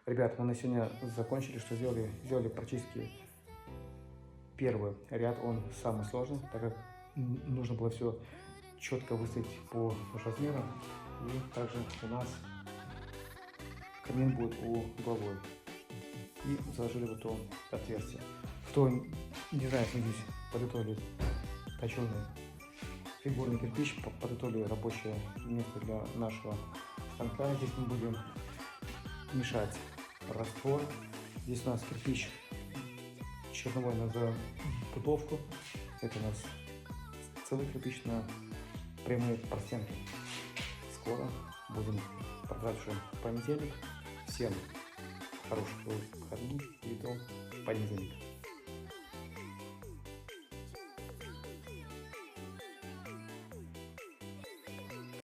Ребят, мы на сегодня закончили, что сделали практически первый ряд, он самый сложный, так как нужно было все четко выставить по размерам. И также у нас камин будет угловой. И заложили вот то отверстие. Кто не знает, мы здесь подготовили точеный фигурный кирпич, подготовили рабочее место для нашего станка. Здесь мы будем мешать раствор. Здесь у нас кирпич черновой на забудовку. Это у нас целый кирпич на прямые простенки. Скоро будем продавать уже в понедельник. Всем хороших выходных и до понедельника.